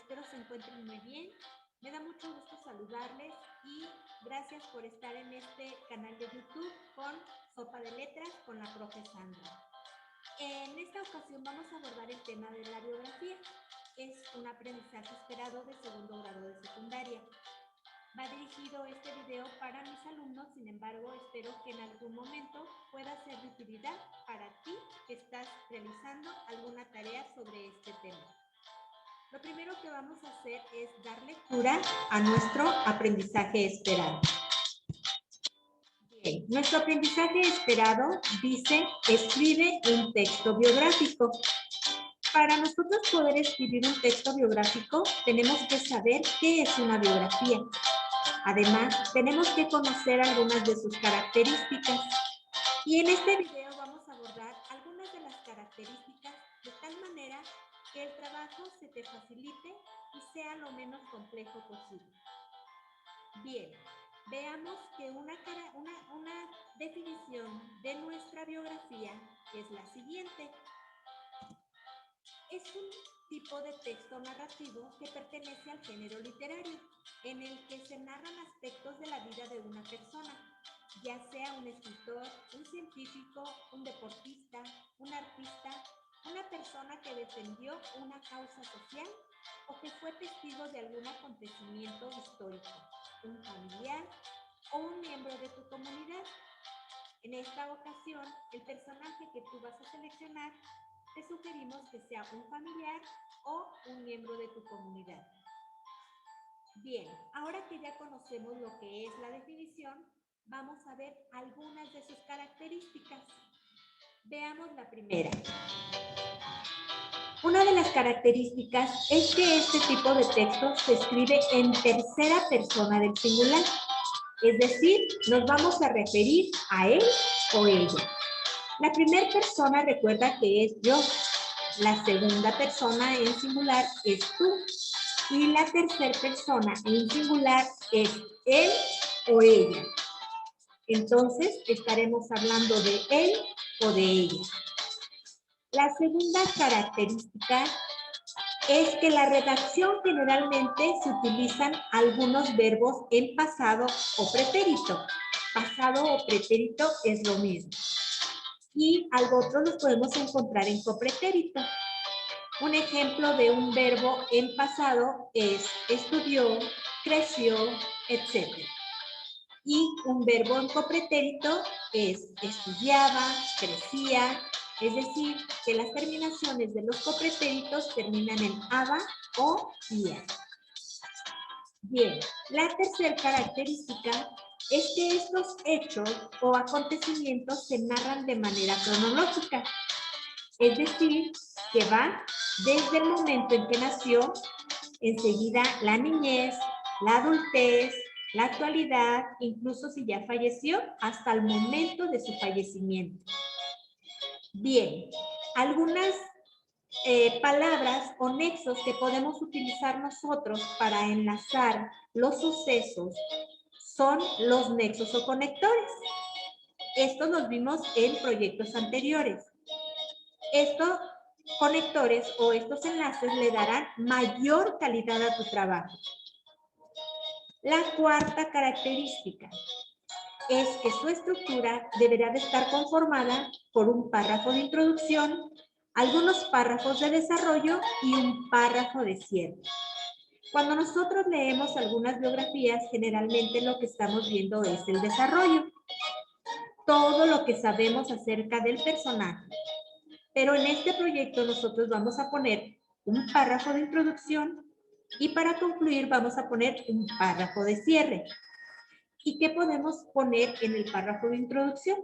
espero se encuentren muy bien. Me da mucho gusto saludarles y gracias por estar en este canal de YouTube con Sopa de Letras con la profe Sandra. En esta ocasión vamos a abordar el tema de la biografía. Es un aprendizaje esperado de segundo grado de secundaria. Va dirigido este video para mis alumnos, sin embargo, espero que en algún momento pueda ser de utilidad para ti que estás realizando alguna tarea sobre este tema. Lo primero que vamos a hacer es dar lectura a nuestro aprendizaje esperado. Bien, nuestro aprendizaje esperado dice, escribe un texto biográfico. Para nosotros poder escribir un texto biográfico, tenemos que saber qué es una biografía. Además, tenemos que conocer algunas de sus características. Y en este video vamos a abordar algunas de las características de tal manera que el trabajo se te facilite y sea lo menos complejo posible. Bien, veamos que una definición de nuestra biografía es la siguiente. Es un tipo de texto narrativo que pertenece al género literario, en el que se narran aspectos de la vida de una persona, ya sea un escritor, un científico, un deportista, un artista, una persona que defendió una causa social o que fue testigo de algún acontecimiento histórico, un familiar o un miembro de tu comunidad. En esta ocasión, el personaje que tú vas a seleccionar, te sugerimos que sea un familiar o un miembro de tu comunidad. Bien, ahora que ya conocemos lo que es la definición, vamos a ver algunas de sus características. Veamos la primera. Una de las características es que este tipo de texto se escribe en tercera persona del singular. Es decir, nos vamos a referir a él o ella. La primera persona recuerda que es yo. La segunda persona en singular es tú. Y la tercera persona en singular es él o ella. Entonces, estaremos hablando de él o de ella. La segunda característica es que la redacción generalmente se utilizan algunos verbos en pasado o pretérito. Pasado o pretérito es lo mismo. Y algo otro los podemos encontrar en copretérito. Un ejemplo de un verbo en pasado es estudió, creció, etc. Y un verbo en copretérito es estudiaba, crecía, es decir, que las terminaciones de los copretéritos terminan en aba o ia. Bien, la tercera característica es que estos hechos o acontecimientos se narran de manera cronológica, es decir, que van desde el momento en que nació, enseguida la niñez, la adultez, la actualidad, incluso si ya falleció, hasta el momento de su fallecimiento. Bien, algunas palabras o nexos que podemos utilizar nosotros para enlazar los sucesos son los nexos o conectores. Estos los vimos en proyectos anteriores. Estos conectores o estos enlaces le darán mayor calidad a tu trabajo. La cuarta característica es que su estructura deberá de estar conformada por un párrafo de introducción, algunos párrafos de desarrollo y un párrafo de cierre. Cuando nosotros leemos algunas biografías, generalmente lo que estamos viendo es el desarrollo. Todo lo que sabemos acerca del personaje. Pero en este proyecto nosotros vamos a poner un párrafo de introducción y para concluir vamos a poner un párrafo de cierre. ¿Y qué podemos poner en el párrafo de introducción?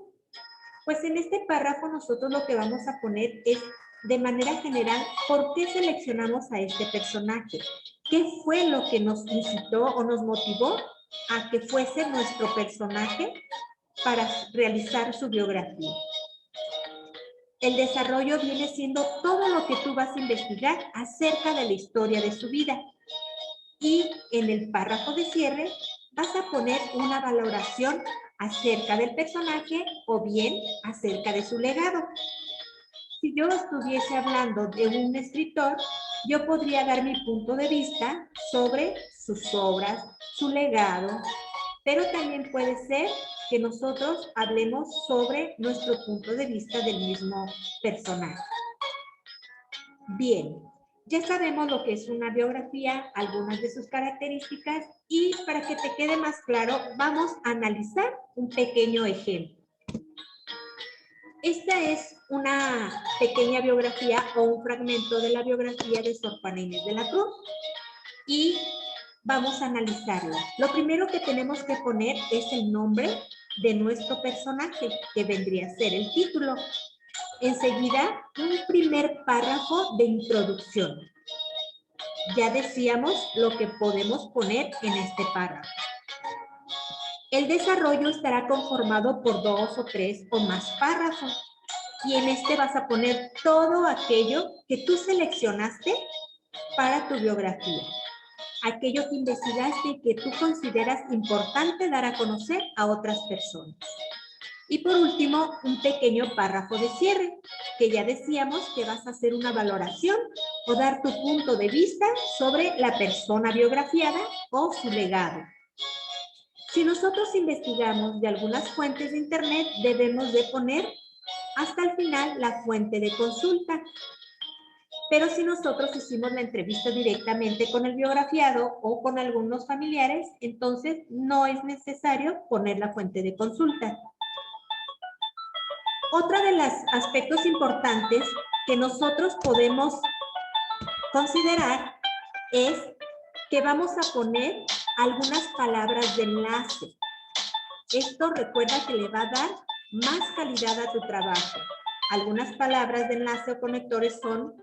Pues en este párrafo nosotros lo que vamos a poner es, de manera general, ¿por qué seleccionamos a este personaje? ¿Qué fue lo que nos incitó o nos motivó a que fuese nuestro personaje para realizar su biografía? El desarrollo viene siendo todo lo que tú vas a investigar acerca de la historia de su vida. Y en el párrafo de cierre vas a poner una valoración acerca del personaje o bien acerca de su legado. Si yo estuviese hablando de un escritor, yo podría dar mi punto de vista sobre sus obras, su legado, pero también puede ser que nosotros hablemos sobre nuestro punto de vista del mismo personaje. Bien, ya sabemos lo que es una biografía, algunas de sus características, y para que te quede más claro, vamos a analizar un pequeño ejemplo. Esta es una pequeña biografía o un fragmento de la biografía de Sor Juana Inés de la Cruz y vamos a analizarla. Lo primero que tenemos que poner es el nombre de nuestro personaje, que vendría a ser el título. Enseguida, un primer párrafo de introducción. Ya decíamos lo que podemos poner en este párrafo. El desarrollo estará conformado por 2 o 3 o más párrafos. Y en este vas a poner todo aquello que tú seleccionaste para tu biografía. Aquello que investigaste y que tú consideras importante dar a conocer a otras personas. Y por último, un pequeño párrafo de cierre, que ya decíamos que vas a hacer una valoración o dar tu punto de vista sobre la persona biografiada o su legado. Si nosotros investigamos de algunas fuentes de internet, debemos de poner hasta el final la fuente de consulta. Pero si nosotros hicimos la entrevista directamente con el biografiado o con algunos familiares, entonces no es necesario poner la fuente de consulta. Otro de los aspectos importantes que nosotros podemos considerar es que vamos a poner algunas palabras de enlace. Esto recuerda que le va a dar más calidad a tu trabajo. Algunas palabras de enlace o conectores son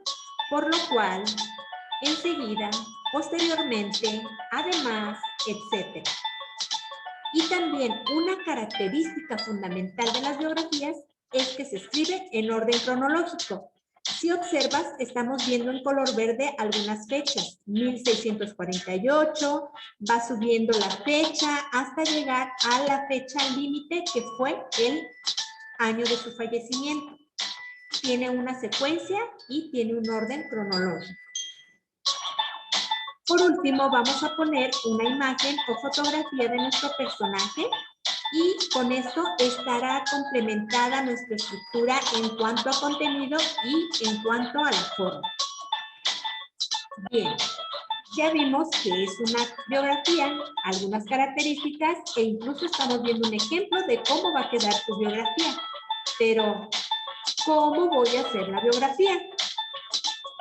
por lo cual, enseguida, posteriormente, además, etc. Y también una característica fundamental de las biografías es que se escribe en orden cronológico. Si observas, estamos viendo en color verde algunas fechas. 1648, va subiendo la fecha hasta llegar a la fecha límite que fue el año de su fallecimiento. Tiene una secuencia y tiene un orden cronológico. Por último, vamos a poner una imagen o fotografía de nuestro personaje y con esto estará complementada nuestra estructura en cuanto a contenido y en cuanto a la forma. Bien, ya vimos que es una biografía, algunas características e incluso estamos viendo un ejemplo de cómo va a quedar tu biografía. Pero, ¿cómo voy a hacer la biografía?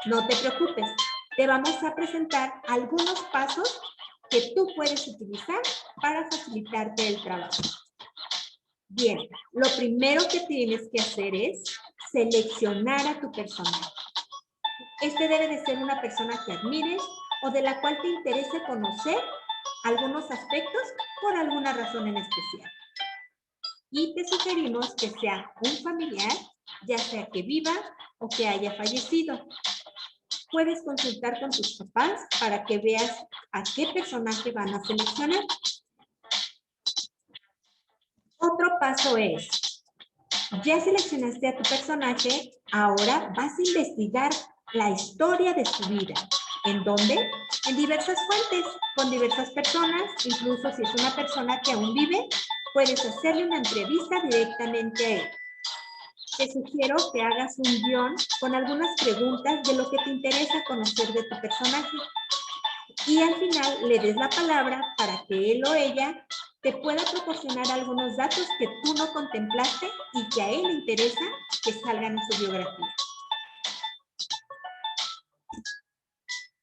No te preocupes, te vamos a presentar algunos pasos que tú puedes utilizar para facilitarte el trabajo. Bien, lo primero que tienes que hacer es seleccionar a tu personaje. Este debe de ser una persona que admires o de la cual te interese conocer algunos aspectos por alguna razón en especial. Y te sugerimos que sea un familiar, ya sea que viva o que haya fallecido. Puedes consultar con tus papás para que veas a qué personaje van a seleccionar. Otro paso es, ya seleccionaste a tu personaje, ahora vas a investigar la historia de su vida. ¿En dónde? En diversas fuentes, con diversas personas, incluso si es una persona que aún vive, puedes hacerle una entrevista directamente a él. Te sugiero que hagas un guión con algunas preguntas de lo que te interesa conocer de tu personaje. Y al final le des la palabra para que él o ella te pueda proporcionar algunos datos que tú no contemplaste y que a él le interesa que salgan en su biografía.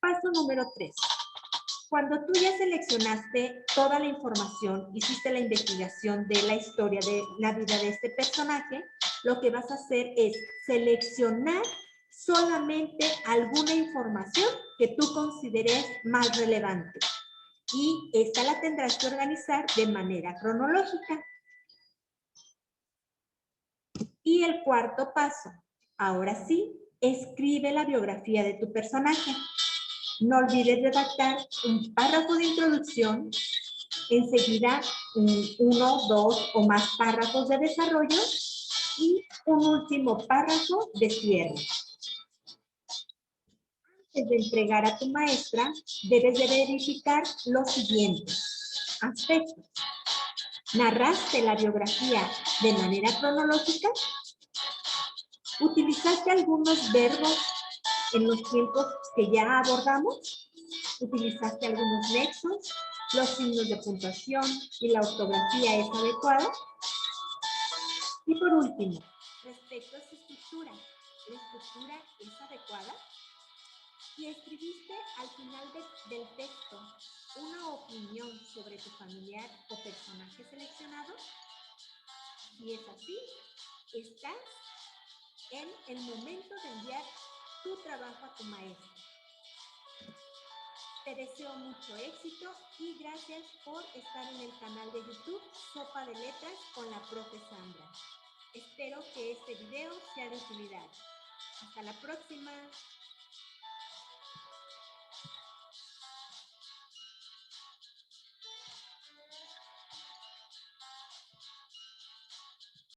Paso número 3. Cuando tú ya seleccionaste toda la información, hiciste la investigación de la historia de la vida de este personaje, lo que vas a hacer es seleccionar solamente alguna información que tú consideres más relevante. Y esta la tendrás que organizar de manera cronológica. Y el cuarto paso, ahora sí, escribe la biografía de tu personaje. No olvides redactar un párrafo de introducción, enseguida 1, 2 o más párrafos de desarrollo y un último párrafo de cierre. antes de entregar a tu maestra, debes de verificar los siguientes aspectos. ¿Narraste la biografía de manera cronológica? ¿Utilizaste algunos verbos en los tiempos que ya abordamos? ¿Utilizaste algunos nexos? ¿Los signos de puntuación y la ortografía es adecuada? Y por último, respecto a su estructura, ¿la estructura es adecuada? Si escribiste al final del texto una opinión sobre tu familiar o personaje seleccionado, si es así, estás en el momento de enviar tu trabajo a tu maestro. Te deseo mucho éxito y gracias por estar en el canal de YouTube Sopa de Letras con la profe Sandra. Espero que este video sea de utilidad. Hasta la próxima.